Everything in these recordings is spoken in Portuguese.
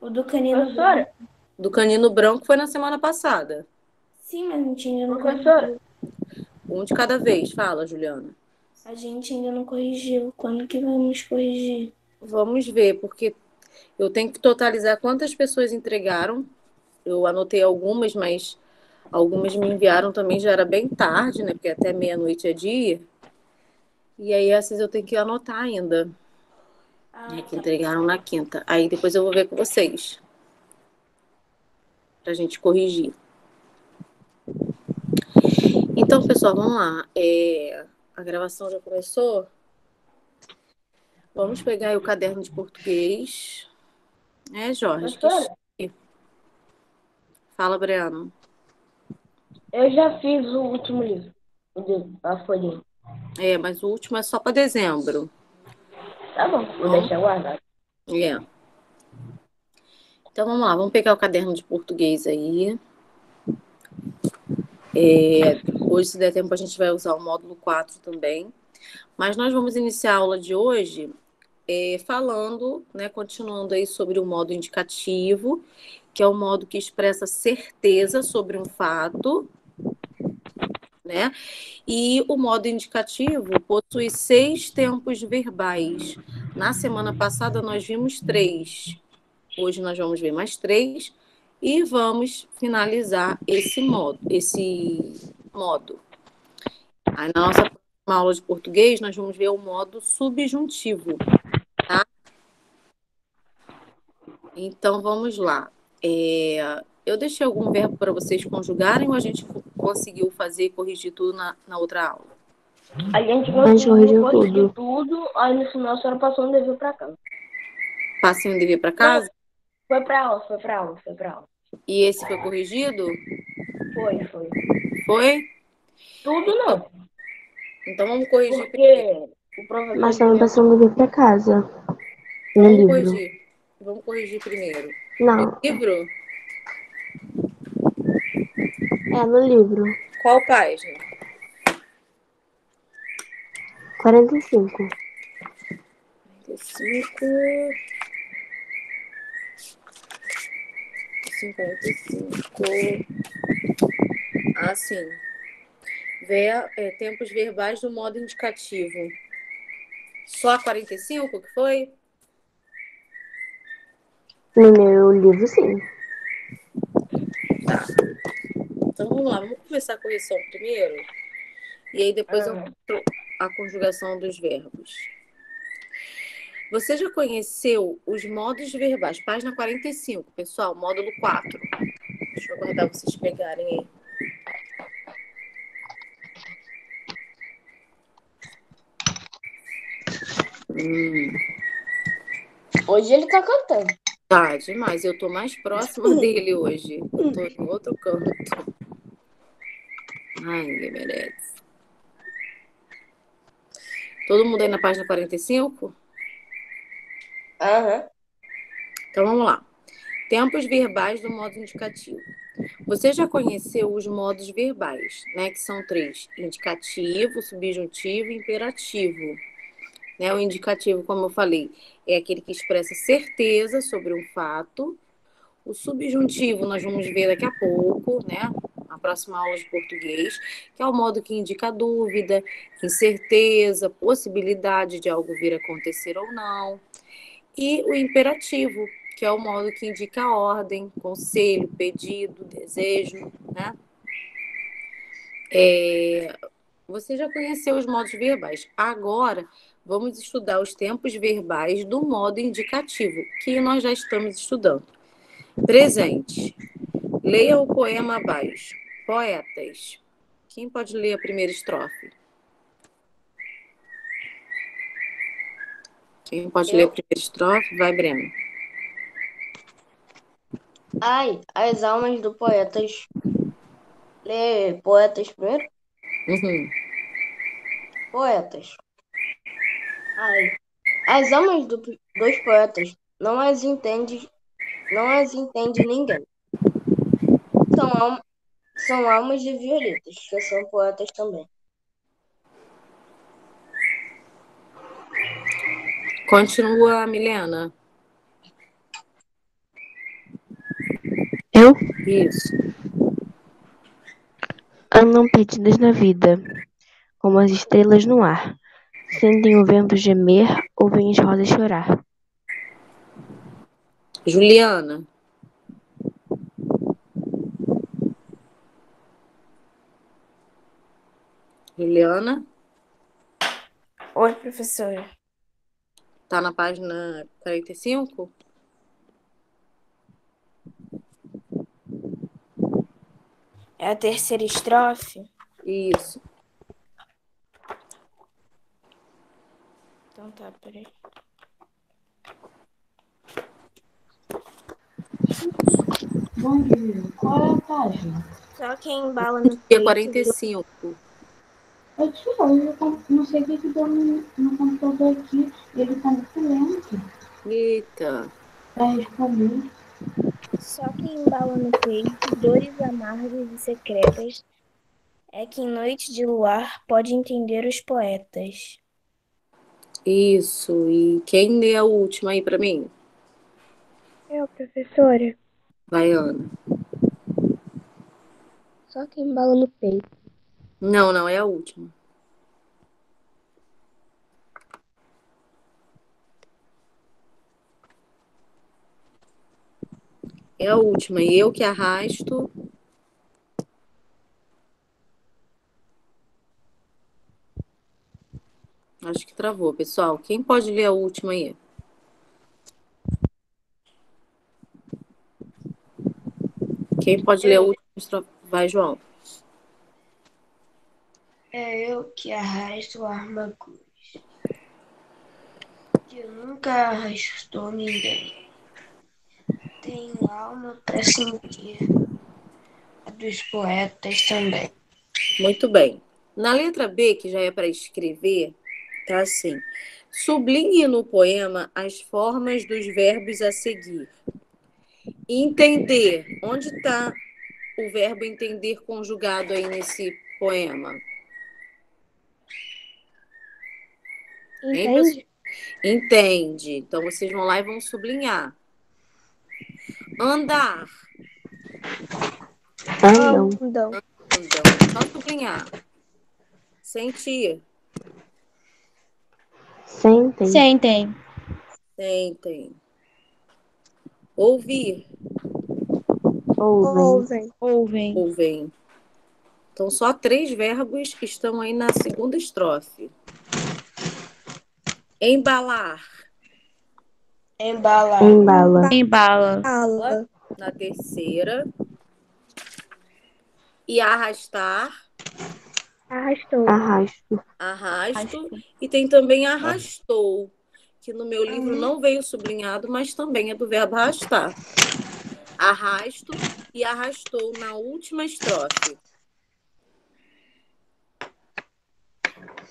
O do canino Professora, branco. Do canino branco foi na semana passada. Sim, mas a gente ainda não professora, corrigiu. Um de cada vez. Fala, Juliana. A gente ainda não corrigiu. Quando que vamos corrigir? Vamos ver, porque eu tenho que totalizar quantas pessoas entregaram. Eu anotei algumas, mas algumas me enviaram também, já era bem tarde, né? Porque até meia-noite é dia. E aí essas eu tenho que anotar ainda, né? Ah, Que tá. entregaram na quinta. Aí depois eu vou ver com vocês, pra gente corrigir. Então, pessoal, vamos lá. A gravação já começou? Vamos pegar aí o caderno de português. Jorge, que professora, chique. Fala, Breno. eu já fiz o último livro, a folhinha. Mas o último é só para dezembro. Tá bom, vou Então, deixar guardado. é. Então vamos lá, vamos pegar o caderno de português aí. Hoje, se der tempo, a gente vai usar o módulo 4 também. Mas nós vamos iniciar a aula de hoje falando, né, continuando aí sobre o modo indicativo, que é o modo que expressa certeza sobre um fato, né? E o modo indicativo possui 6 tempos verbais. Na semana passada nós vimos 3. Hoje nós vamos ver mais 3 e vamos finalizar esse modo. Aí na nossa próxima aula de português nós vamos ver o modo subjuntivo, tá? Então vamos lá. Eu deixei algum verbo para vocês conjugarem ou a gente conseguiu fazer e corrigir tudo na outra aula? A gente A gente conseguiu corrigiu corrigir tudo. tudo, aí no final a senhora passou um dever pra cá. Passei um dever para Não, casa? foi pra aula, foi pra aula, foi pra aula. E esse foi corrigido? Foi. Foi? Tudo Então, não, então vamos corrigir primeiro. porque o professor Mas também também... passou um livro pra casa. Então No vamos livro. corrigir. Vamos corrigir primeiro. No Não, livro? no livro. Qual página? 45. 45. 55. Ah, sim. Tempos verbais do modo indicativo. Só 45 que foi? No meu livro, sim. Tá. Então vamos lá, vamos começar a correção primeiro. E aí depois eu mostro a conjugação dos verbos. Você já conheceu os modos verbais? Página 45, pessoal, módulo 4. Deixa eu aguardar vocês pegarem aí. Hoje ele tá cantando. Tá, demais. Eu tô mais próxima dele hoje. Eu tô em outro canto. Ai, ninguém merece. Todo mundo aí na página 45? Aham. Então vamos lá. Tempos verbais do modo indicativo. Você já conheceu os modos verbais, né? Que são 3: indicativo, subjuntivo e imperativo. Né? O indicativo, como eu falei, é aquele que expressa certeza sobre um fato. O subjuntivo nós vamos ver daqui a pouco, né? Na próxima aula de português, que é o modo que indica dúvida, incerteza, possibilidade de algo vir a acontecer ou não. E o imperativo, que é o modo que indica ordem, conselho, pedido, desejo, né? Você já conheceu os modos verbais. Agora, vamos estudar os tempos verbais do modo indicativo, que nós já estamos estudando. Presente. Leia o poema abaixo. Poetas. Quem pode ler a primeira estrofe? Quem pode ler a Eu? primeira estrofe? Vai, Breno. Ai, as almas do poetas. Lê poetas primeiro? Uhum. Poetas. Ai, as almas dos poetas não as entende ninguém. São, são almas de violetas, que são poetas também. Continua, Milena. Posso? Isso. Andam perdidas na vida, como as estrelas no ar. Sentem o vento gemer, ouvem as rosas chorar. Juliana. Juliana, Oi, professora. tá na página 45? É a terceira estrofe? Isso. Então tá, peraí. Bom dia, qual é a página? Só quem embala no Dia peito. 45. Eu te olho, não sei o que deu no computador aqui, ele tá muito lento Eita. para responder. Só quem embala no peito dores amargas e secretas é que em noite de luar pode entender os poetas. Isso. E quem lê a última aí pra mim? Eu, professora. Vai, Ana. Só quem embala no peito. Não, não, é a última. É a última. E eu que arrasto. Acho que travou, pessoal. Quem pode ler a última aí? Quem pode ler a última estrofe? Vai, João. É eu que arrasto a arma cruz, que nunca arrastou ninguém. Tenho alma para sentir, a dos poetas também. Muito bem. Na letra B, que já é para escrever, tá assim. Sublinhe no poema as formas dos verbos a seguir. Entender. Onde está o verbo entender conjugado aí nesse poema? Hein, pessoal? Entende? Entende. Então, vocês vão lá e vão sublinhar. Andar. Andam. Andam. Andam. Só sublinhar. Sentir. Sentem. Sentem. Sentem. Ouvir. Ouvem. Ouvem. Ouvem. Então, só 3 verbos que estão aí na segunda estrofe. Embalar. Embalar. Embala. Embala. Na terceira. E arrastar. Arrastou. Arrasto. Arrasto. E tem também arrastou, que no meu livro não veio sublinhado, mas também é do verbo arrastar. Arrasto e arrastou na última estrofe.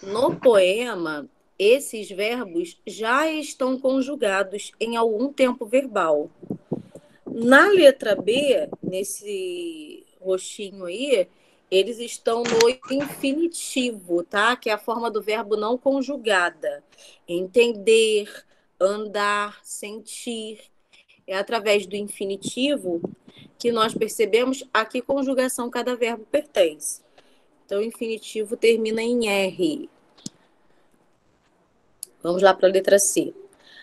No poema, esses verbos já estão conjugados em algum tempo verbal. Na letra B, nesse roxinho aí, eles estão no infinitivo, tá? Que é a forma do verbo não conjugada. Entender, andar, sentir. É através do infinitivo que nós percebemos a que conjugação cada verbo pertence. Então, o infinitivo termina em R. Vamos lá para a letra C.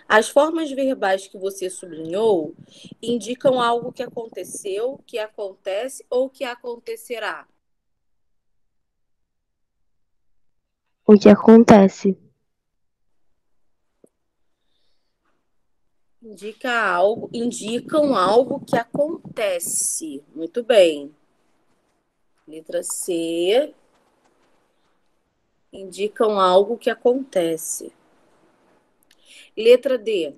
As formas verbais que você sublinhou indicam algo que aconteceu, que acontece ou que acontecerá. O que acontece? Indicam algo que acontece. Muito bem. Letra C. Indicam algo que acontece. Letra D.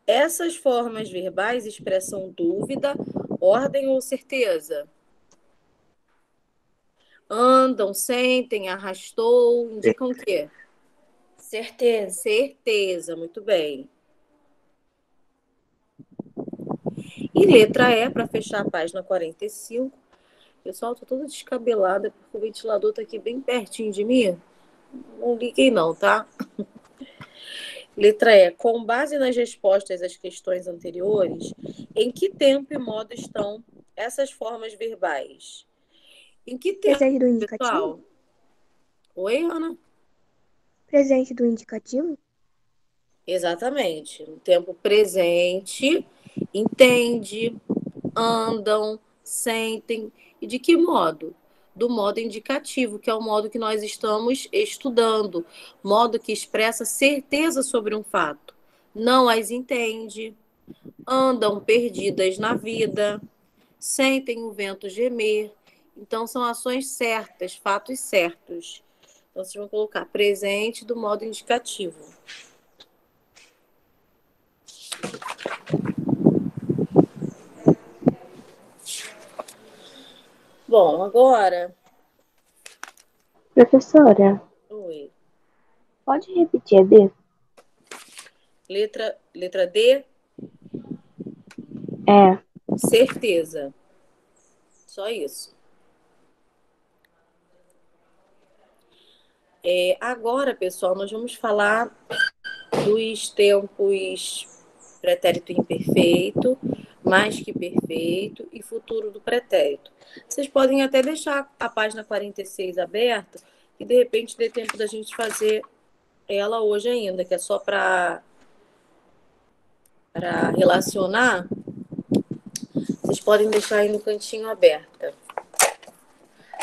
Essas formas verbais expressam dúvida, ordem ou certeza. Andam, sentem, arrastou, indicam o quê? Certeza. Certeza, muito bem. E letra E, para fechar a página 45. Pessoal, tô toda descabelada porque o ventilador tá aqui bem pertinho de mim. Não liguei não, tá? Letra E. Com base nas respostas às questões anteriores, em que tempo e modo estão essas formas verbais. Em que tempo, Presente do indicativo? pessoal? Oi, Ana? Presente do indicativo? Exatamente. No tempo presente, entende, andam, sentem. E de que modo? Do modo indicativo, que é o modo que nós estamos estudando, modo que expressa certeza sobre um fato. Não as entende, andam perdidas na vida, sentem o vento gemer. Então, são ações certas, fatos certos. Então, vocês vão colocar presente do modo indicativo. Bom, agora. Professora, Oi. pode repetir a D? Letra D, É. certeza. Só isso. Agora, pessoal, nós vamos falar dos tempos pretérito imperfeito, mais que perfeito e futuro do pretérito. Vocês podem até deixar a página 46 aberta e, de repente, dê tempo da gente fazer ela hoje ainda, que é só para relacionar. Vocês podem deixar aí no cantinho aberta.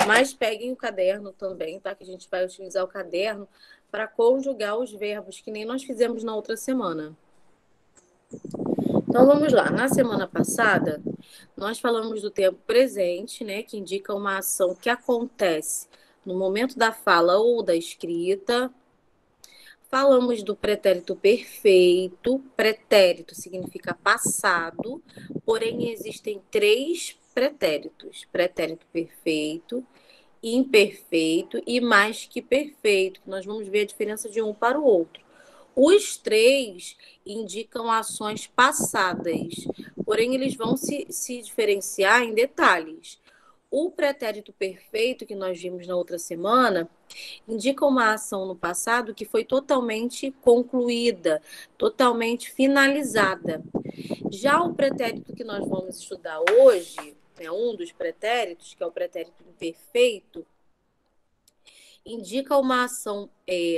Mas peguem o caderno também, tá? Que a gente vai utilizar o caderno para conjugar os verbos, que nem nós fizemos na outra semana. Então, vamos lá. Na semana passada, nós falamos do tempo presente, né? Que indica uma ação que acontece no momento da fala ou da escrita. Falamos do pretérito perfeito. Pretérito significa passado, porém existem 3 pretéritos. Pretérito perfeito, imperfeito e mais que perfeito. Nós vamos ver a diferença de um para o outro. Os 3 indicam ações passadas, porém eles vão se diferenciar em detalhes. O pretérito perfeito, que nós vimos na outra semana, indica uma ação no passado que foi totalmente concluída, totalmente finalizada. Já o pretérito que nós vamos estudar hoje, um dos pretéritos, que é o pretérito imperfeito, indica uma ação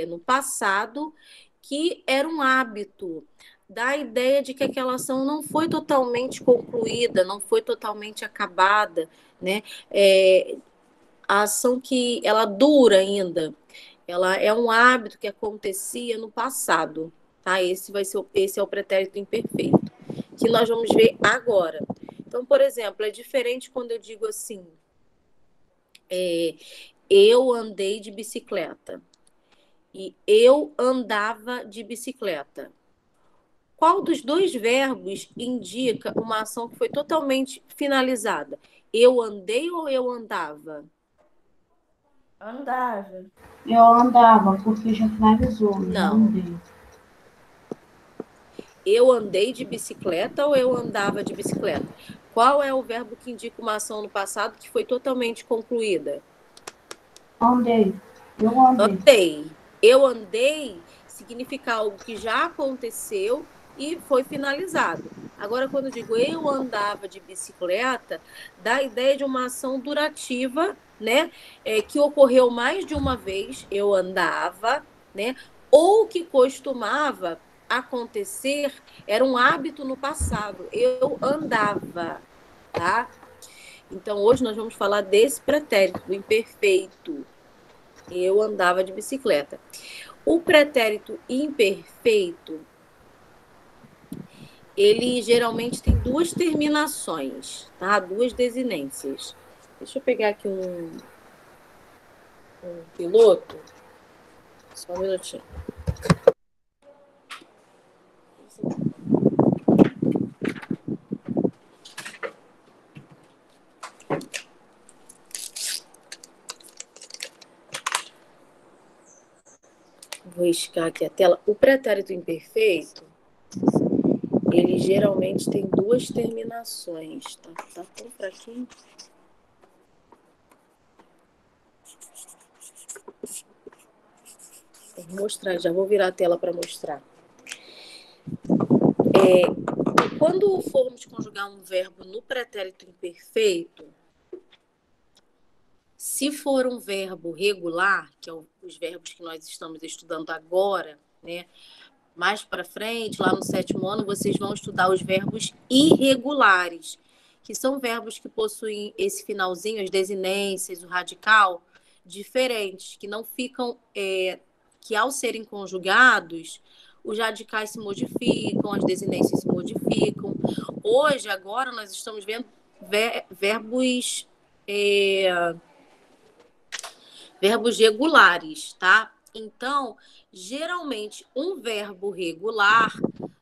no passado que era um hábito, dá a ideia de que aquela ação não foi totalmente concluída, não foi totalmente acabada, né? A ação que ela dura ainda, ela é um hábito que acontecia no passado, tá? Esse é o pretérito imperfeito, que nós vamos ver agora. Então, por exemplo, é diferente quando eu digo assim, eu andei de bicicleta e eu andava de bicicleta. Qual dos 2 verbos indica uma ação que foi totalmente finalizada? Eu andei ou eu andava? Andava. Eu andava, porque já finalizou. Não. Andei. Eu andei de bicicleta ou eu andava de bicicleta? Qual é o verbo que indica uma ação no passado que foi totalmente concluída? Andei. Eu andei. Andei. Eu andei significa algo que já aconteceu e foi finalizado. Agora, quando eu digo eu andava de bicicleta, dá a ideia de uma ação durativa, né? Que ocorreu mais de uma vez, eu andava, né? Ou que costumava acontecer, era um hábito no passado, eu andava, tá? Então, hoje nós vamos falar desse pretérito, do imperfeito. Eu andava de bicicleta. O pretérito imperfeito, ele geralmente tem 2 terminações, tá? 2 desinências. Deixa eu pegar aqui um piloto. Só um minutinho. Vou riscar aqui a tela. O pretérito imperfeito, ele geralmente tem 2 terminações, tá? Tá tão fraquinho. Vou mostrar, já vou virar a tela para mostrar. Quando formos conjugar um verbo no pretérito imperfeito, se for um verbo regular, que é os verbos que nós estamos estudando agora, né? Mais para frente, lá no 7º ano, vocês vão estudar os verbos irregulares, que são verbos que possuem esse finalzinho, as desinências, o radical, diferentes, que não ficam, que ao serem conjugados, os radicais se modificam, as desinências se modificam. Hoje, agora, nós estamos vendo verbos regulares, tá? Então, geralmente, um verbo regular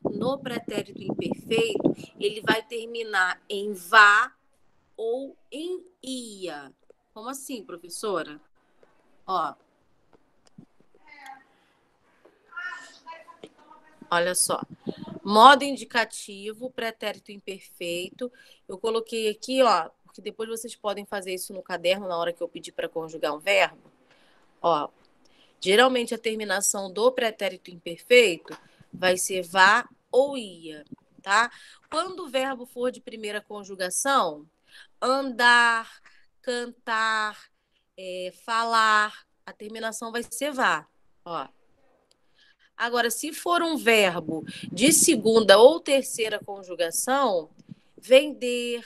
no pretérito imperfeito, ele vai terminar em vá ou em ia. Como assim, professora? Ó. Olha só. Modo indicativo, pretérito imperfeito. Eu coloquei aqui, ó, porque depois vocês podem fazer isso no caderno na hora que eu pedir para conjugar um verbo. Ó, geralmente a terminação do pretérito imperfeito vai ser vá ou ia, tá? Quando o verbo for de primeira conjugação, andar, cantar, falar, a terminação vai ser vá, ó. Agora, se for um verbo de segunda ou terceira conjugação, vender,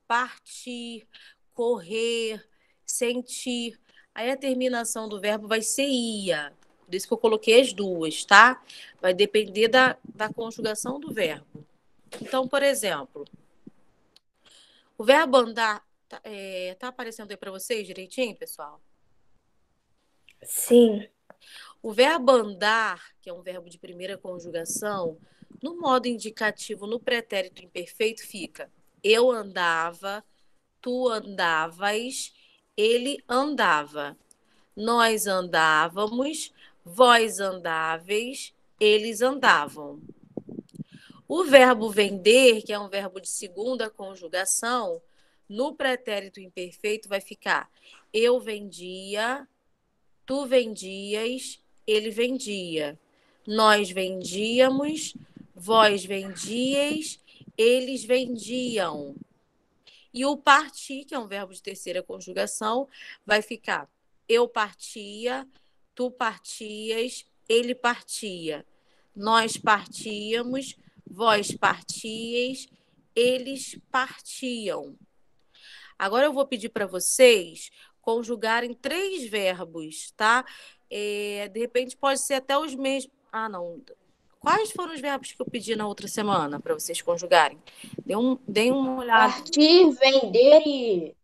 partir, correr, sentir, aí a terminação do verbo vai ser ia. Por isso que eu coloquei as duas, tá? Vai depender da conjugação do verbo. Então, por exemplo, o verbo andar tá aparecendo aí para vocês direitinho, pessoal? Sim. O verbo andar, que é um verbo de primeira conjugação, no modo indicativo, no pretérito imperfeito, fica eu andava, tu andavas, ele andava. Nós andávamos, vós andáveis, eles andavam. O verbo vender, que é um verbo de segunda conjugação, no pretérito imperfeito vai ficar eu vendia, tu vendias, ele vendia. Nós vendíamos, vós vendíeis, eles vendiam. E o partir, que é um verbo de terceira conjugação, vai ficar eu partia, tu partias, ele partia. Nós partíamos, vós partíeis, eles partiam. Agora eu vou pedir para vocês conjugarem 3 verbos, tá? De repente pode ser até os mesmos. Ah, não. Quais foram os verbos que eu pedi na outra semana para vocês conjugarem? Deem uma olhada. Partir, vender e...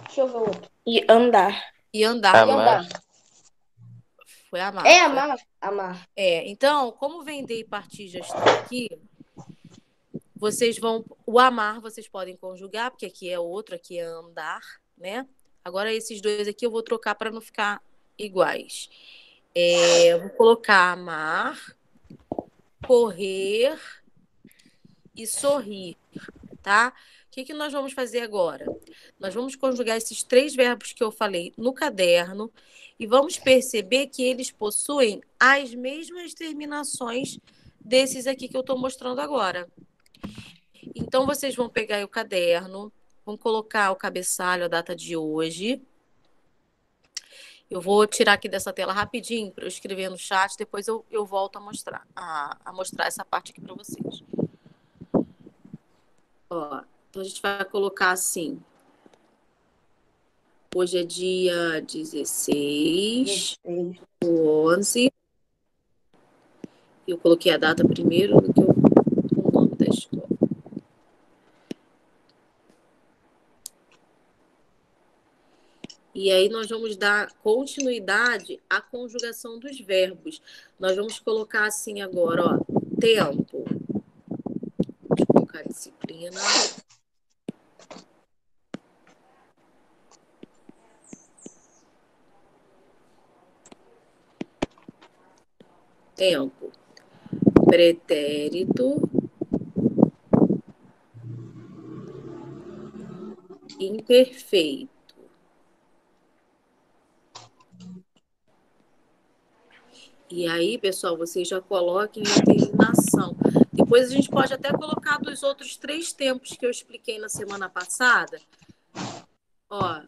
Deixa eu ver o outro. E andar. E andar. E Amar. andar. Foi amar. É amar. Amar. Então, como vender e partir já estão aqui, vocês vão... O amar vocês podem conjugar, porque aqui é outro, aqui é andar, né? Agora, esses dois aqui eu vou trocar para não ficar iguais. Eu vou colocar amar, correr e sorrir, tá? O que nós vamos fazer agora? Nós vamos conjugar esses 3 verbos que eu falei no caderno e vamos perceber que eles possuem as mesmas terminações desses aqui que eu estou mostrando agora. Então, vocês vão pegar o caderno, vão colocar o cabeçalho, a data de hoje. Eu vou tirar aqui dessa tela rapidinho para eu escrever no chat, depois eu volto a mostrar, a mostrar essa parte aqui para vocês. Ó, então a gente vai colocar assim. Hoje é dia 16 do 11. Eu coloquei a data primeiro do que o nome da escola. E aí nós vamos dar continuidade à conjugação dos verbos. Nós vamos colocar assim agora, ó, tempo. Deixa eu colocar disciplina. Tempo. Pretérito. Imperfeito. E aí, pessoal, vocês já coloquem a terminação. Depois a gente pode até colocar dos outros 3 tempos que eu expliquei na semana passada. Ó,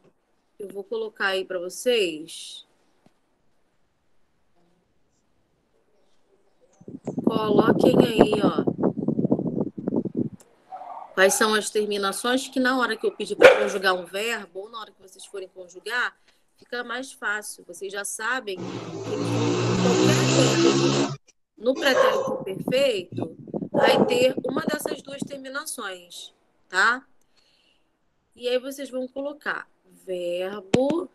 eu vou colocar aí para vocês. Coloquem aí, ó. Quais são as terminações que na hora que eu pedir para conjugar um verbo, ou na hora que vocês forem conjugar, fica mais fácil. Vocês já sabem que eles vão, qualquer verbo no pretérito perfeito vai ter uma dessas 2 terminações, tá? E aí vocês vão colocar verbo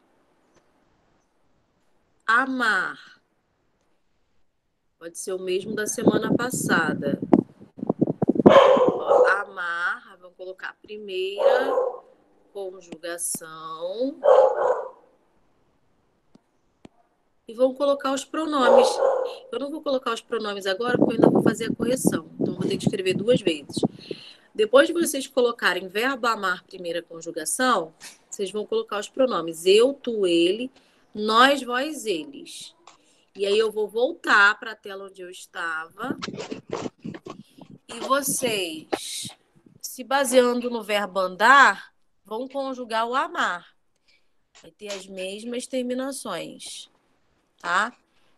amar. Pode ser o mesmo da semana passada. Ó, amar, vamos colocar primeira conjugação. E vão colocar os pronomes. Eu não vou colocar os pronomes agora, porque eu ainda vou fazer a correção. Então, vou ter que escrever 2 vezes. Depois de vocês colocarem verbo amar, primeira conjugação, vocês vão colocar os pronomes eu, tu, ele, nós, vós, eles. E aí eu vou voltar para a tela onde eu estava. E vocês, se baseando no verbo andar, vão conjugar o amar. Vai ter as mesmas terminações, tá?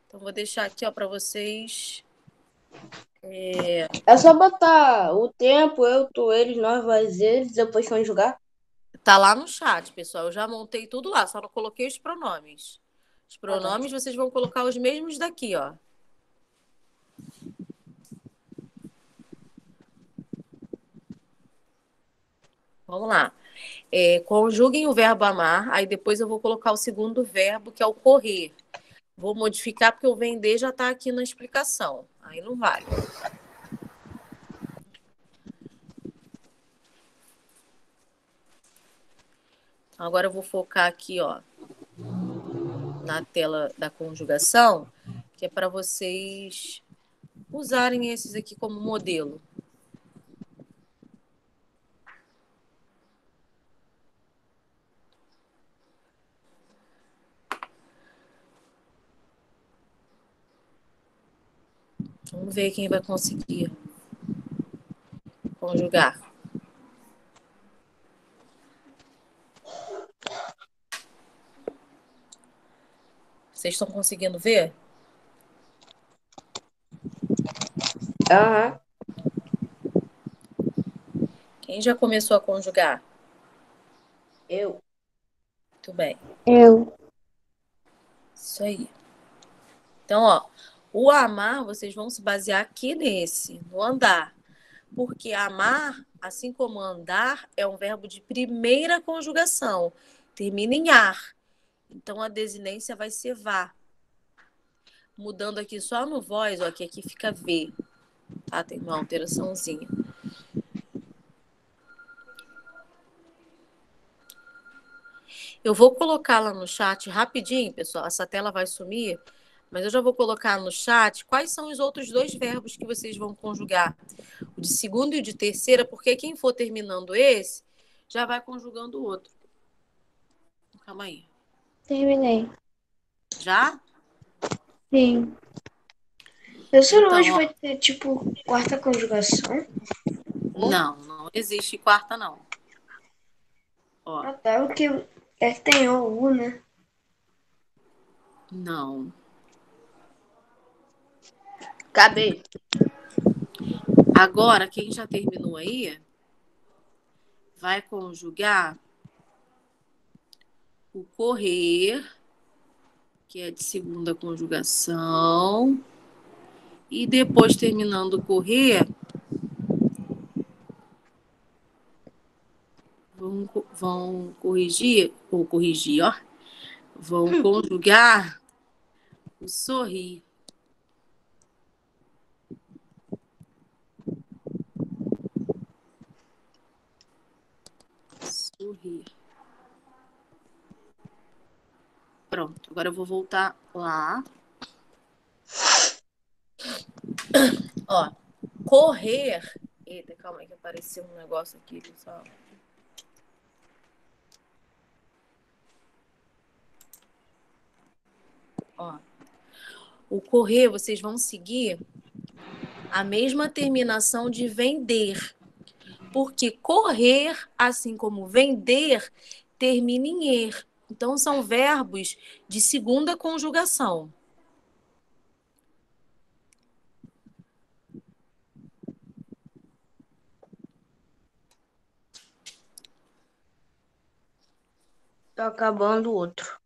Então, vou deixar aqui, ó, para vocês. É só botar o tempo, eu, tu, eles, nós, vós, eles, depois conjugar. Tá lá no chat, pessoal. Eu já montei tudo lá, só não coloquei os pronomes. Os pronomes vocês vão colocar os mesmos daqui, ó. Vamos lá. Conjuguem o verbo amar, aí depois eu vou colocar o segundo verbo, que é o correr. Vou modificar porque o vender já está aqui na explicação. Aí não vale. Agora eu vou focar aqui, ó, na tela da conjugação, que é para vocês usarem esses aqui como modelo. Vamos ver quem vai conseguir conjugar. Vocês estão conseguindo ver? Aham. Quem já começou a conjugar? Eu. Muito bem. Eu. Isso aí. Então, ó, o amar, vocês vão se basear aqui nesse, no andar. Porque amar, assim como andar, é um verbo de primeira conjugação. Termina em ar. Então, a desinência vai ser vá. Mudando aqui só no voz, ó, que aqui fica V. Tá? Tem uma alteraçãozinha. Eu vou colocar lá no chat rapidinho, pessoal. Essa tela vai sumir, mas eu já vou colocar no chat quais são os outros 2 verbos que vocês vão conjugar. O de segunda e o de terceira, porque quem for terminando esse, já vai conjugando o outro. Calma aí. Terminei. Já? Sim. Professor, Então, hoje ó, vai ter, tipo, quarta conjugação? não existe quarta, não. Ó, Até o que é que tem o U, né? não. Acabei. Agora, quem já terminou aí, vai conjugar o correr, que é de segunda conjugação. E depois, terminando o correr, vão corrigir, ó. Vão conjugar o sorrir. Sorrir. Pronto, agora eu vou voltar lá. Ó, correr. Eita, calma aí que apareceu um negócio aqui, pessoal. Ó, O correr, vocês vão seguir a mesma terminação de vender. Porque correr, assim como vender, termina em er. Então, são verbos de segunda conjugação. Tá acabando o outro.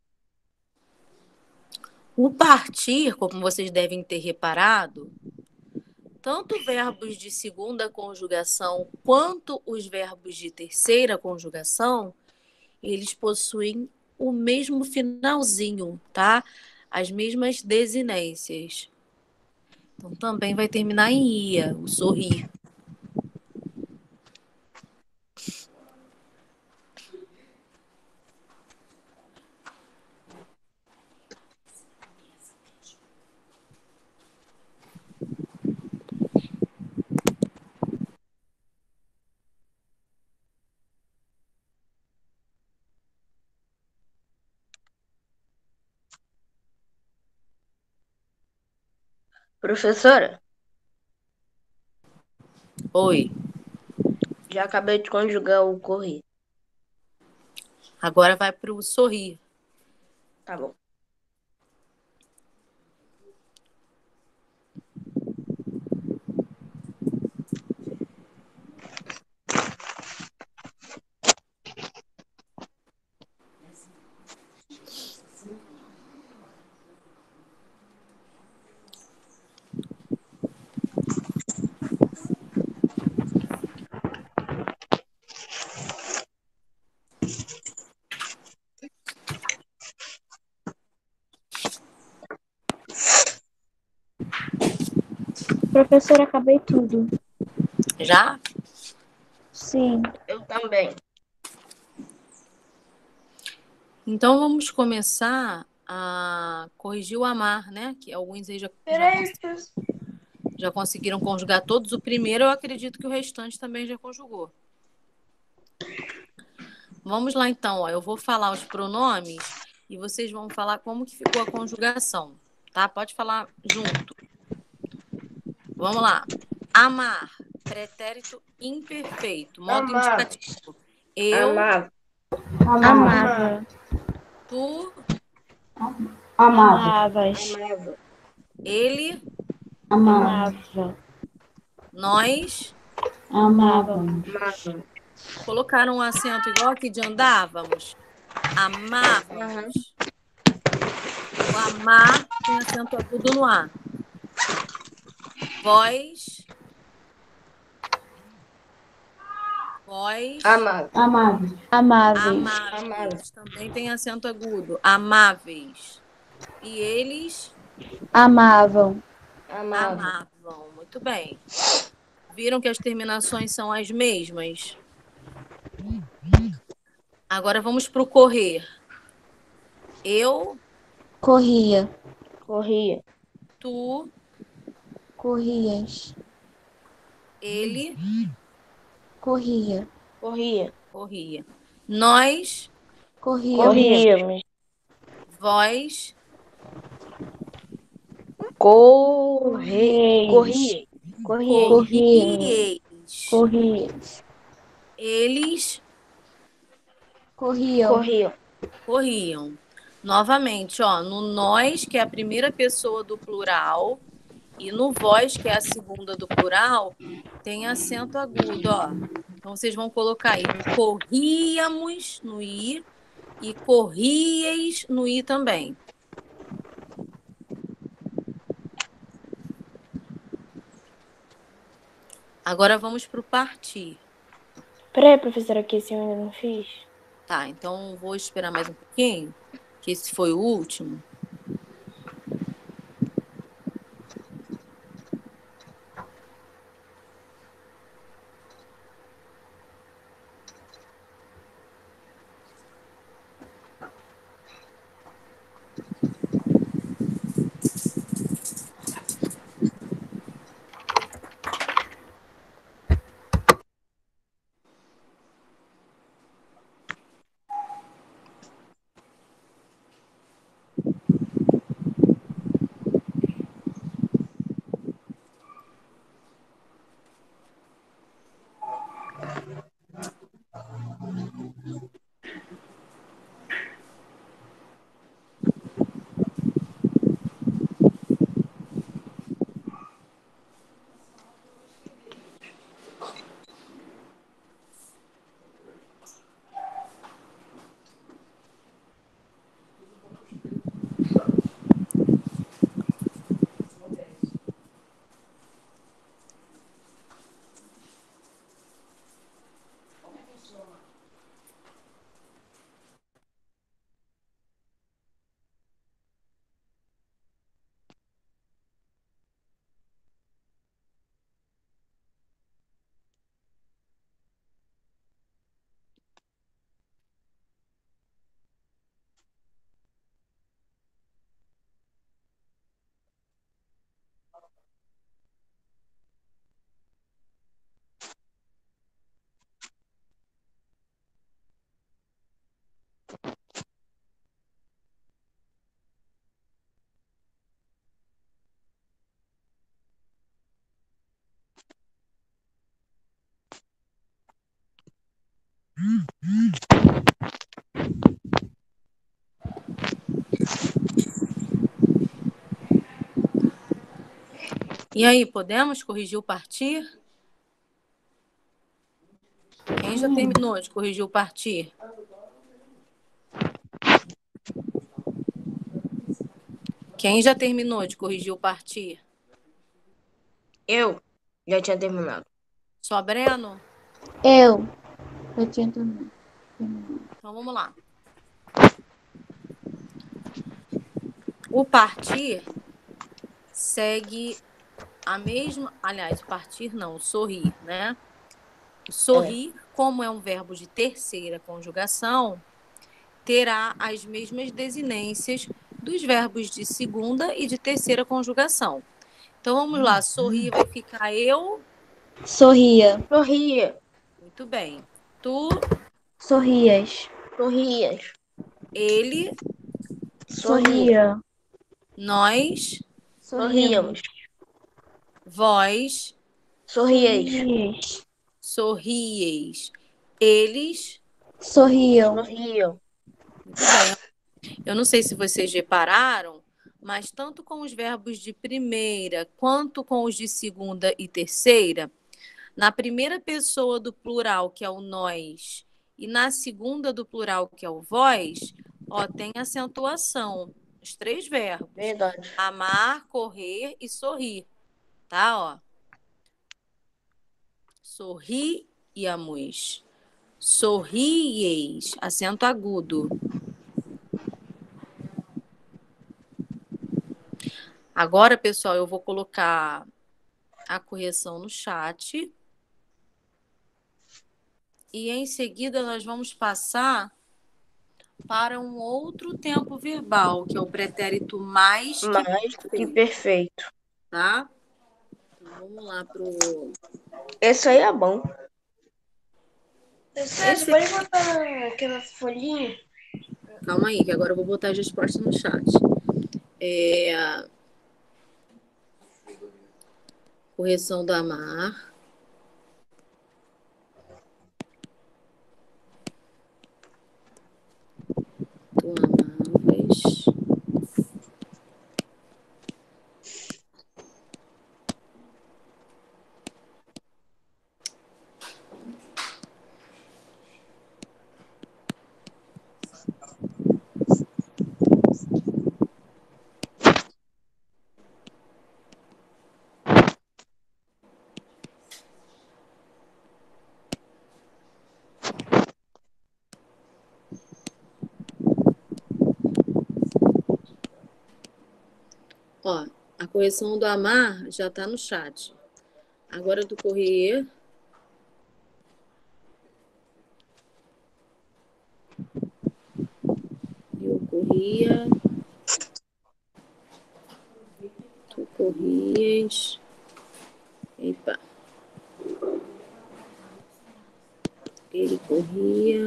O partir, como vocês devem ter reparado, tanto verbos de segunda conjugação quanto os verbos de terceira conjugação, eles possuem o mesmo finalzinho, tá? As mesmas desinências. Então, também vai terminar em ia, o sorrir. Professora, Oi. já acabei de conjugar o correr. Agora vai para o sorrir. Tá bom. Professora, acabei tudo. Já? Sim. Eu também. Então vamos começar a corrigir o amar, né? Que alguns aí Peraí, professor. já conseguiram conjugar todos. O primeiro, eu acredito que o restante também já conjugou. Vamos lá então, ó. Eu vou falar os pronomes e vocês vão falar como que ficou a conjugação, tá? Pode falar junto. Vamos lá. Amar, pretérito imperfeito, modo Amava. indicativo. Eu, Amava. Amava. tu, Amava. Amavas. Amava. ele, Amava. Amava. nós. Amava. Amava. Colocaram um acento igual aqui de andávamos. Amávamos. O amar tem acento agudo no A. Vós. Vós. Amava. Amava. Amáveis. Amáveis. Amáveis. Também tem acento agudo. Amáveis. E eles Amavam. Amava. amavam. Muito bem. Viram que as terminações são as mesmas? Agora vamos para o correr. Eu, Corria. Corria. tu, Corrias. ele, Corria. Corria. corria. Nós, Corria. Corríamos. vós, Correi. Corria. Corria. corrieis. Corrias. Eles Corriam. Corriam. corriam. Novamente, ó, no nós, que é a primeira pessoa do plural, e no vós, que é a segunda do plural, tem acento agudo, ó. Então, vocês vão colocar aí corríamos no i e corrieis no i também. Agora vamos para o partir. Peraí, professora, que esse eu ainda não fiz. Tá, então vou esperar mais um pouquinho, que esse foi o último. E aí, podemos corrigir o partir? Quem já terminou de corrigir o partir? Quem já terminou de corrigir o partir? Eu já tinha terminado. Só Breno? Eu. Eu tinha também. Então vamos lá. O partir segue a mesma. Aliás, o partir não, o sorrir, né? O sorrir, como é um verbo de terceira conjugação, terá as mesmas desinências dos verbos de segunda e de terceira conjugação. Então vamos lá, sorrir vai ficar eu. Sorria. Sorria. Muito bem. Tu, Sorrias. Sorrias. ele, Sorria. nós, Sorríamos. vós, Sorrieis. Sorrias. sorrieis, eles. Sorriam. Sorriam. Muito bem. Eu não sei se vocês repararam, mas tanto com os verbos de primeira quanto com os de segunda e terceira, na primeira pessoa do plural, que é o nós, e na segunda do plural, que é o vós, ó, tem acentuação. Os três verbos: Verdade. amar, correr e sorrir. Tá, ó. Sorríamos. Sorrieis, acento agudo. Agora, pessoal, eu vou colocar a correção no chat. E em seguida nós vamos passar para um outro tempo verbal, que é o pretérito mais que Mais do que perfeito, perfeito. tá? Então, vamos lá pro. Esse aí é bom. Esse... Pode botar aquela folhinha? Calma aí, que agora eu vou botar as respostas no chat. Correção do amar. Tu amavas. Ó, a correção do amar já tá no chat. Agora do correr. Eu corria. Tu corrias. Epa. Ele corria.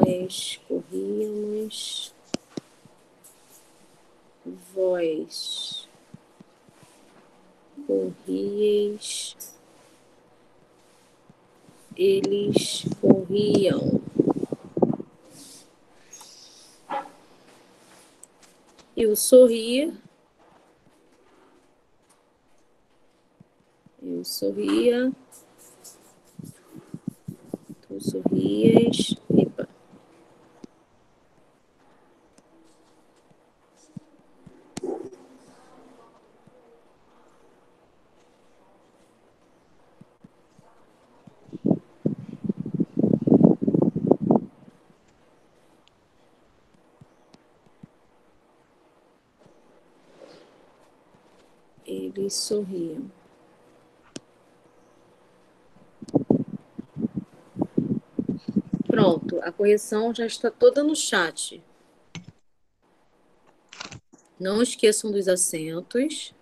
Nós corríamos. Vós corrieis. Eles corriam. Eu sorria. Eu sorria. Tu sorrias. Epa. Eles sorriam. Pronto, a correção já está toda no chat. Não esqueçam dos acentos.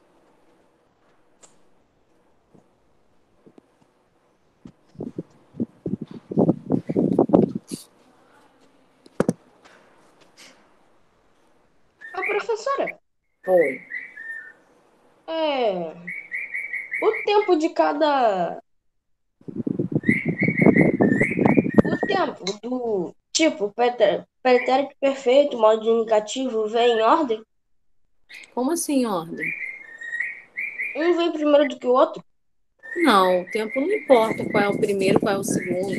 A professora, Oi. o tempo de cada exemplo do tipo pretérito perfeito, modo indicativo, vem em ordem? Como assim, ordem? Um vem primeiro do que o outro? Não, o tempo não importa qual é o primeiro, qual é o segundo.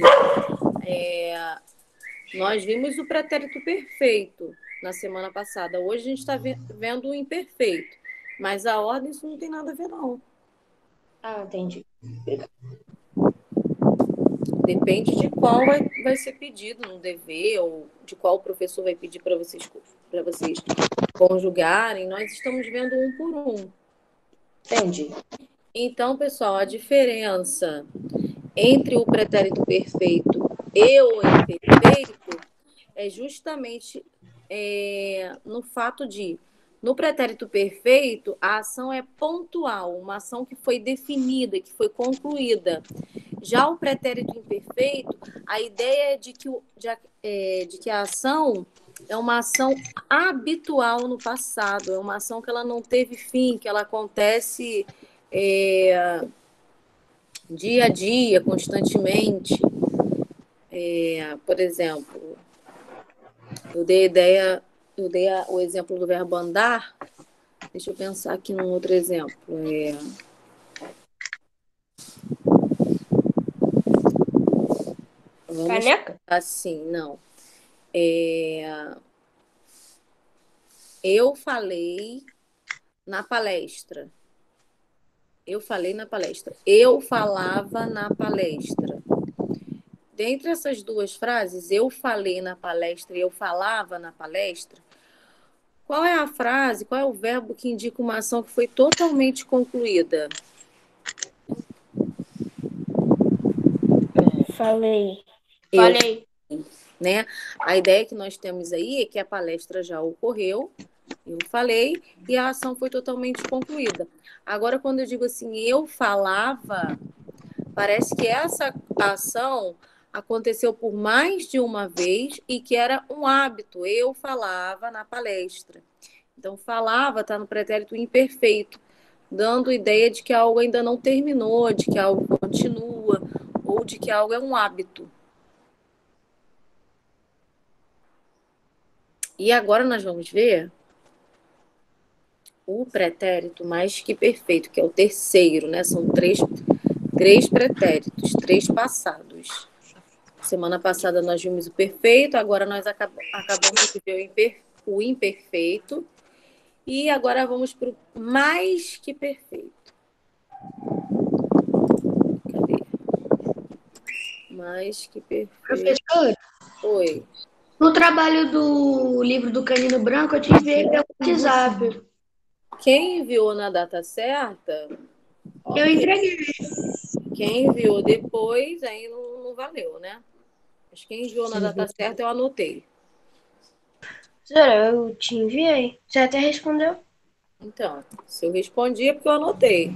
Nós vimos o pretérito perfeito na semana passada. Hoje a gente está vendo o imperfeito. Mas a ordem, isso não tem nada a ver, não. Ah, entendi. Depende de qual vai ser pedido no dever, ou de qual o professor vai pedir para vocês conjugarem. Nós estamos vendo um por um. Entendi. Então, pessoal, a diferença entre o pretérito perfeito e o imperfeito é justamente no fato de, no pretérito perfeito, a ação é pontual, uma ação que foi definida, que foi concluída. Já o pretérito imperfeito, a ideia é de que a ação é uma ação habitual no passado, é uma ação que ela não teve fim, que ela acontece dia a dia, constantemente. Por exemplo, eu dei o exemplo do verbo andar. Deixa eu pensar aqui num outro exemplo. Caneca? Assim, não. Eu falei na palestra. Eu falei na palestra. Eu falava na palestra. Dentre essas duas frases, eu falei na palestra e eu falava na palestra, qual é a frase, qual é o verbo que indica uma ação que foi totalmente concluída? Falei. Falei. Né? A ideia que nós temos aí é que a palestra já ocorreu, eu falei, e a ação foi totalmente concluída. Agora, quando eu digo assim, eu falava, parece que essa ação aconteceu por mais de uma vez e que era um hábito. Eu falava na palestra. Então, falava está no pretérito imperfeito, dando ideia de que algo ainda não terminou, de que algo continua, ou de que algo é um hábito. E agora nós vamos ver o pretérito mais que perfeito, que é o terceiro, né? São três pretéritos, três passados. Semana passada nós vimos o perfeito, agora nós acabamos de ver o imperfeito. E agora vamos para o mais que perfeito. Cadê? Mais que perfeito. Professor, Oi. no trabalho do livro do Canino Branco, eu te enviei pelo WhatsApp. Quem enviou na data certa, Eu entreguei. quem enviou depois, aí não valeu, né? Mas quem enviou na data certa, eu anotei. Professora, eu te enviei. Você até respondeu. Então, se eu respondi é porque eu anotei.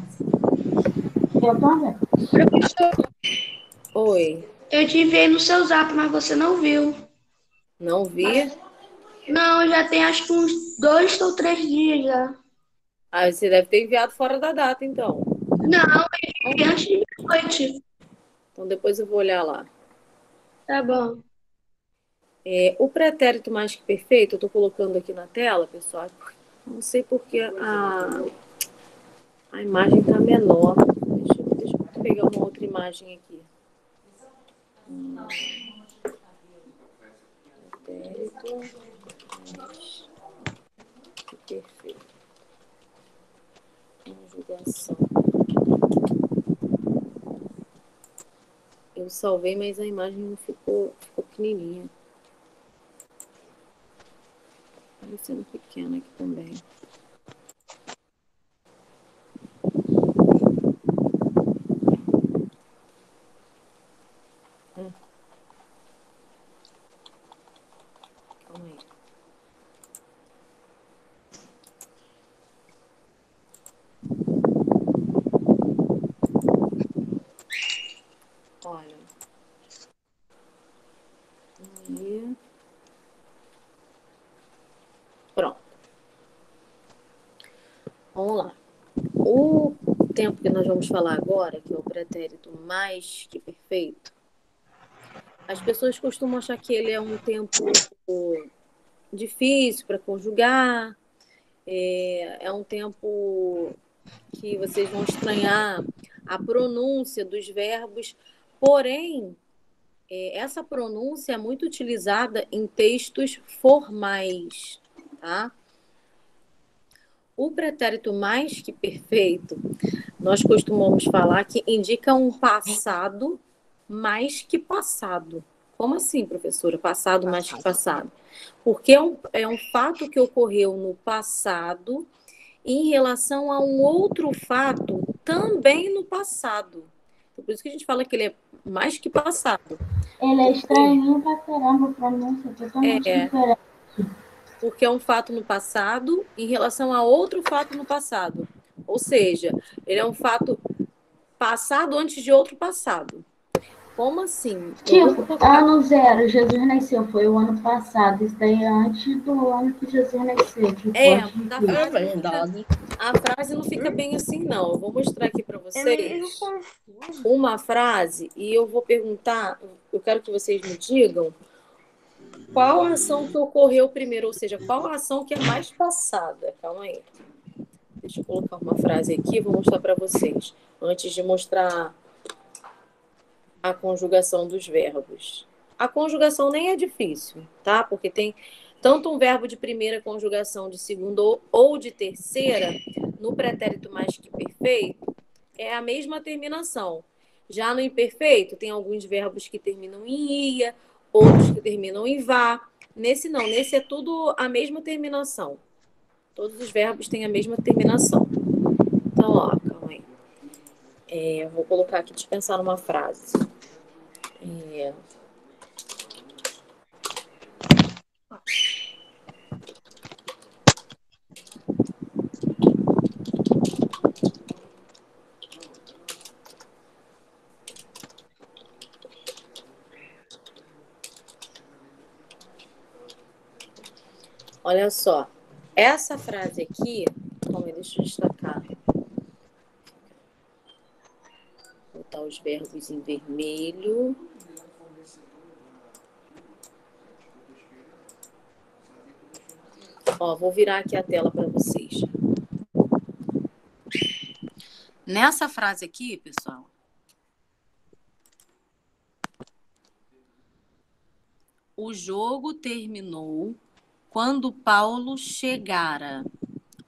Professor, Oi. eu te enviei no seu zap, mas você não viu. Não vi? Não, já tem acho que uns 2 ou 3 dias já. Ah, você deve ter enviado fora da data, então. Não, eu enviei antes de noite. Então, depois eu vou olhar lá. Tá bom. O pretérito mais que perfeito, eu estou colocando aqui na tela, pessoal. Não sei porque a imagem está menor. Deixa eu pegar uma outra imagem aqui. Pretérito mais que perfeito. Conjugação. Eu salvei, mas a imagem não ficou pequenininha. Parecendo pequena aqui também. Calma aí. Olha. E... Pronto. Vamos lá. O tempo que nós vamos falar agora, que é o pretérito mais que perfeito, As pessoas costumam achar que ele é um tempo difícil para conjugar, é um tempo que vocês vão estranhar a pronúncia dos verbos, porém, essa pronúncia é muito utilizada em textos formais, tá? O pretérito mais que perfeito, nós costumamos falar que indica um passado mais que passado. Como assim, professora? Passado mais que passado? Porque é um fato que ocorreu no passado em relação a um outro fato também no passado. Por isso que a gente fala que ele é mais que passado. Ele é estranho pra caramba, a pronúncia é totalmente diferente. Porque é um fato no passado em relação a outro fato no passado. Ou seja, ele é um fato passado antes de outro passado. Como assim? Tipo, ano zero, Jesus nasceu, foi o ano passado. Isso daí é antes do ano que Jesus nasceu. Tipo, a frase não fica bem assim, não. Eu vou mostrar aqui para vocês confuso. uma frase e eu vou perguntar, eu quero que vocês me digam qual a ação que ocorreu primeiro, ou seja, qual a ação que é mais passada. Calma aí. Deixa eu colocar uma frase aqui e vou mostrar para vocês, antes de mostrar a conjugação dos verbos. A conjugação nem é difícil, tá? Porque tem tanto um verbo de primeira conjugação, de segunda ou de terceira, no pretérito mais que perfeito, é a mesma terminação. Já no imperfeito, tem alguns verbos que terminam em ia, outros que terminam em vá. Nesse não, nesse é tudo a mesma terminação. Todos os verbos têm a mesma terminação. Então, ó, calma aí. Vou colocar aqui, deixa eu pensar numa frase. Olha só, essa frase aqui, deixa eu destacar. Vou botar os verbos em vermelho. Ó, vou virar aqui a tela para vocês. Nessa frase aqui, pessoal, o jogo terminou quando Paulo chegara.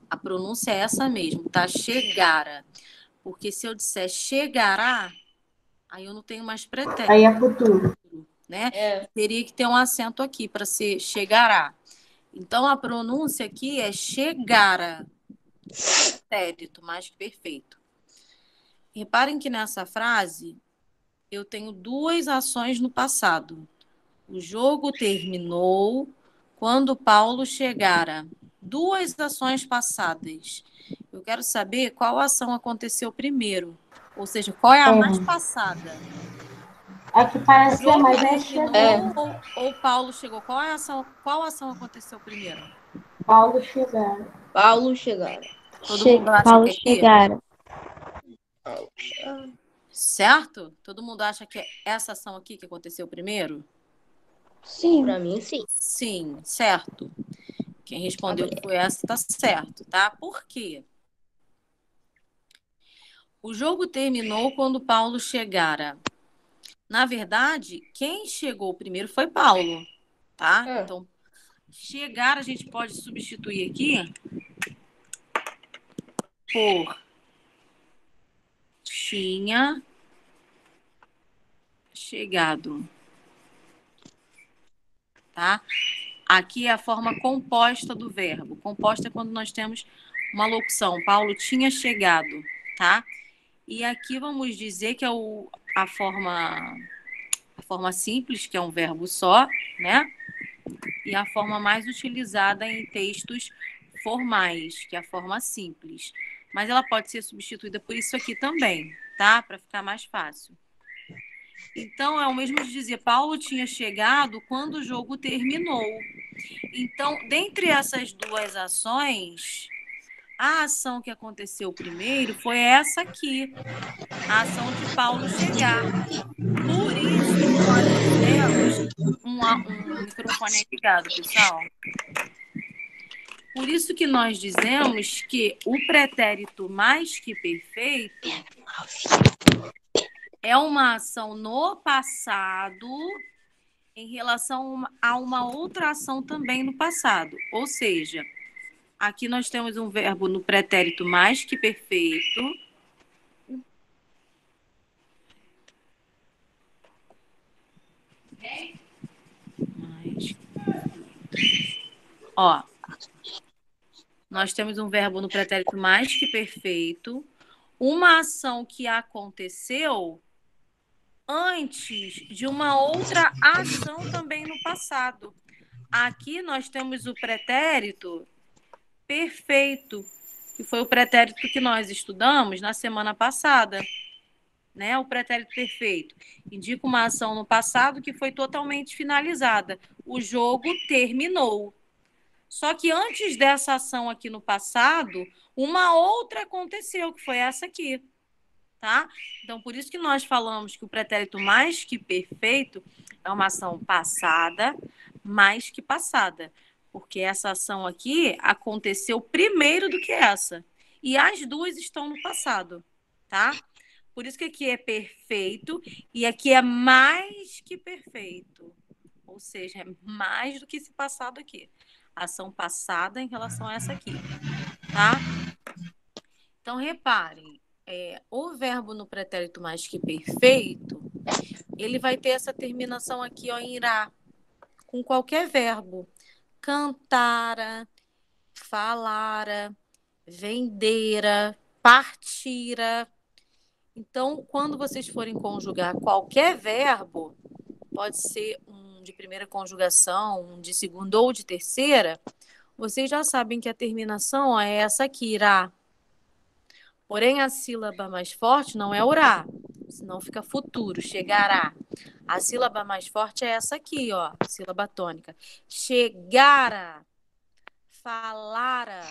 A pronúncia é essa mesmo, tá? Chegara. Porque se eu disser chegará, aí eu não tenho mais pretérito. Aí é futuro. Né? Teria que ter um acento aqui para ser chegará. Então, a pronúncia aqui é chegara. Pretérito, mais que perfeito. Reparem que nessa frase eu tenho duas ações no passado. O jogo terminou quando Paulo chegara. Duas ações passadas. Eu quero saber qual ação aconteceu primeiro. Ou seja, qual é a mais passada. Aqui parece que é mais chegou. Ou Paulo chegou. Qual ação aconteceu primeiro? Paulo chegaram. Paulo chegaram. Todo mundo acha Paulo que é aqui? chegaram. Certo? Todo mundo acha que é essa ação aqui que aconteceu primeiro? Sim. Pra mim, sim. Sim, certo. Quem respondeu que foi essa tá certo, tá? Por quê? O jogo terminou quando Paulo chegara. Na verdade, quem chegou primeiro foi Paulo, tá? Então, chegar a gente pode substituir aqui por tinha chegado, tá? Aqui é a forma composta do verbo. Composta é quando nós temos uma locução. Paulo tinha chegado, tá? E aqui vamos dizer que é a forma simples, que é um verbo só, né? E a forma mais utilizada em textos formais, que é a forma simples. Mas ela pode ser substituída por isso aqui também, tá? Para ficar mais fácil. Então, é o mesmo de dizer, Paulo tinha chegado quando o jogo terminou. Então, dentre essas duas ações, a ação que aconteceu primeiro foi essa aqui, a ação de Paulo chegar. Por isso, pode dizer temos um microfone ligado, pessoal. Por isso que nós dizemos que o pretérito mais que perfeito é uma ação no passado em relação a uma outra ação também no passado. Ou seja, aqui nós temos um verbo no pretérito mais que perfeito. Ó, nós temos um verbo no pretérito mais que perfeito, uma ação que aconteceu antes de uma outra ação também no passado. Aqui nós temos o pretérito perfeito, que foi o pretérito que nós estudamos na semana passada, né? O pretérito perfeito indica uma ação no passado que foi totalmente finalizada. O jogo terminou. Só que antes dessa ação aqui no passado, uma outra aconteceu, que foi essa aqui, tá? Então, por isso que nós falamos que o pretérito mais que perfeito é uma ação passada, mais que passada. Porque essa ação aqui aconteceu primeiro do que essa. E as duas estão no passado, tá? Por isso que aqui é perfeito e aqui é mais que perfeito. Ou seja, é mais do que esse passado aqui. Ação passada em relação a essa aqui, tá? Então, reparem, o verbo no pretérito mais que perfeito, ele vai ter essa terminação aqui, ó, em irá, com qualquer verbo. Cantara, falara, vendera, partira. Então, quando vocês forem conjugar qualquer verbo, pode ser um de primeira conjugação, um de segunda ou de terceira, vocês já sabem que a terminação é essa aqui, irá. Porém, a sílaba mais forte não é orá, senão fica futuro, chegará. A sílaba mais forte é essa aqui, ó, sílaba tônica. Chegara, falara,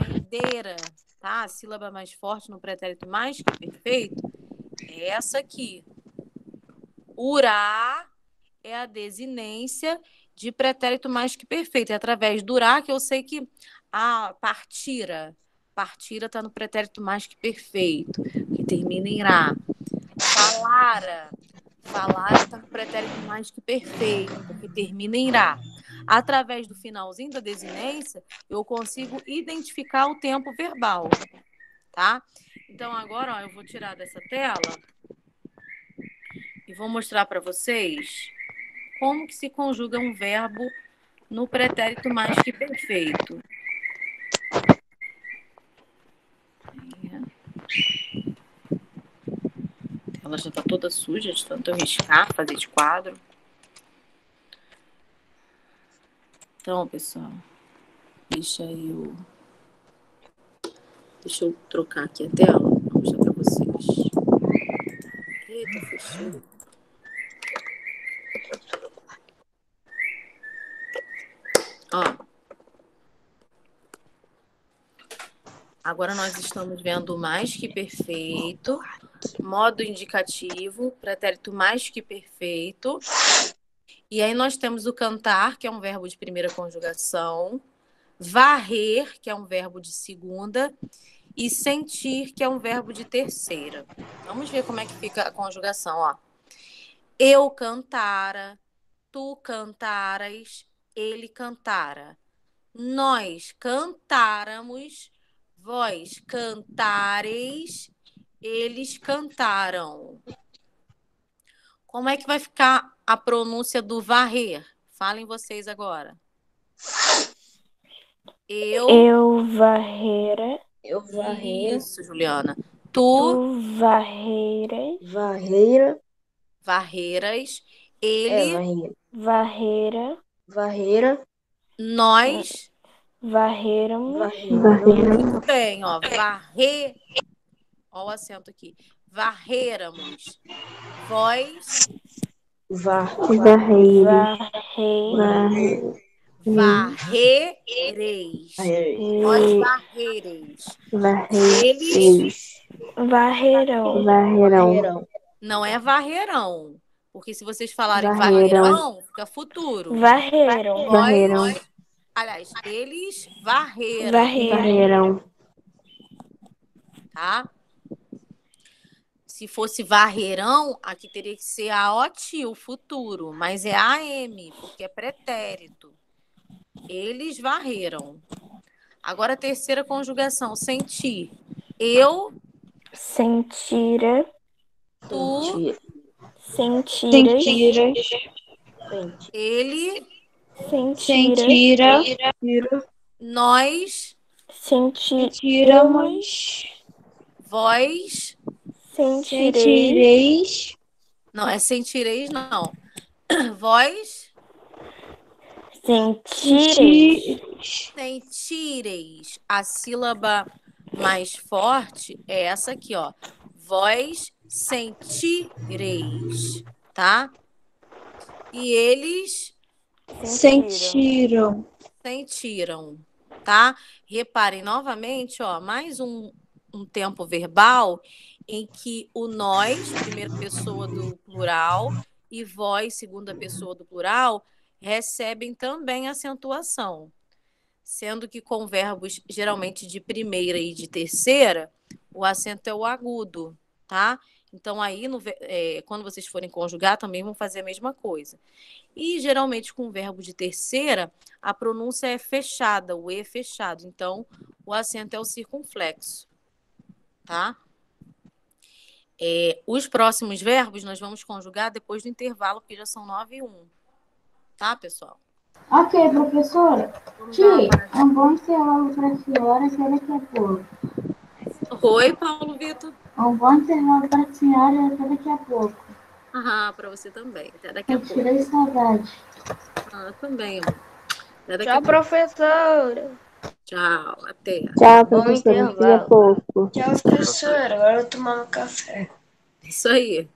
vendera, tá? A sílaba mais forte no pretérito mais que perfeito é essa aqui. Urá é a desinência de pretérito mais que perfeito. É através do urá que eu sei que partira. Partira está no pretérito mais que perfeito, que termina em irá. Falara. Falara está no pretérito mais que perfeito, que termina em irá. Através do finalzinho da desinência, eu consigo identificar o tempo verbal, tá? Então, agora, ó, eu vou tirar dessa tela e vou mostrar para vocês como que se conjuga um verbo no pretérito mais que perfeito. Ela já está toda suja de tanto eu riscar, fazer de quadro. Então, pessoal, deixa eu trocar aqui a tela, vou mostrar para vocês. Eita, fechou. Ó. Agora nós estamos vendo mais que perfeito, modo indicativo, pretérito mais que perfeito. E aí nós temos o cantar, que é um verbo de primeira conjugação, varrer, que é um verbo de segunda, e sentir, que é um verbo de terceira. Vamos ver como é que fica a conjugação, ó. Eu cantara, tu cantaras, ele cantara. Nós cantáramos, vós cantareis, eles cantaram. Como é que vai ficar a pronúncia do varrer? Falem vocês agora. Eu varrera. Eu varrer. Isso, Juliana. Tu varreiras. Varreira. Varreiras. Ele. Varreira. Varreira. Varreira. Nós. Varréramos. Muito bem, ó. Varrer. Ó o acento aqui. Varréramos. Vós. Varreiras. Varrereis. Nós varrereis. Eles Varrerão. não é varrerão. Porque se vocês falarem Varreram. varrerão, fica futuro. Varreram. Varreram. Aliás, eles varreram, Varreram. tá? Se fosse varreirão, aqui teria que ser a OT, o futuro, mas é AM, porque é pretérito. Eles varreram. Agora a terceira conjugação, sentir. Eu, Sentira. tu, Sentiras. ele, Sentira. nós, Sentiramos. vós. Sentireis. Não, é sentireis, não. Vós Sentireis. sentireis. A sílaba mais forte é essa aqui, ó. Vós sentireis, tá? E eles Sentiram. sentiram, tá? Reparem novamente, ó, mais um tempo verbal em que o nós, primeira pessoa do plural, e vós, segunda pessoa do plural, recebem também acentuação. Sendo que com verbos geralmente de primeira e de terceira, o acento é o agudo, tá? Então, aí, quando vocês forem conjugar, também vão fazer a mesma coisa. E, geralmente, com o verbo de terceira, a pronúncia é fechada, o E é fechado. Então, o acento é o circunflexo, tá? Os próximos verbos nós vamos conjugar depois do intervalo, porque já são 9h01. Tá, pessoal? Ok, professora. Tia, é um bom intervalo para a senhora até daqui a pouco. Oi, Paulo Vitor. É um bom intervalo para a senhora até daqui a pouco. Para você também. Até daqui a Eu pouco. tirei saudade. Também, amor. Até daqui a Tchau, pouco. professora. Tchau, até. Tchau, Bom professora. Daqui a intervalo. pouco. Tchau, professora. Agora eu vou tomar um café. Isso aí.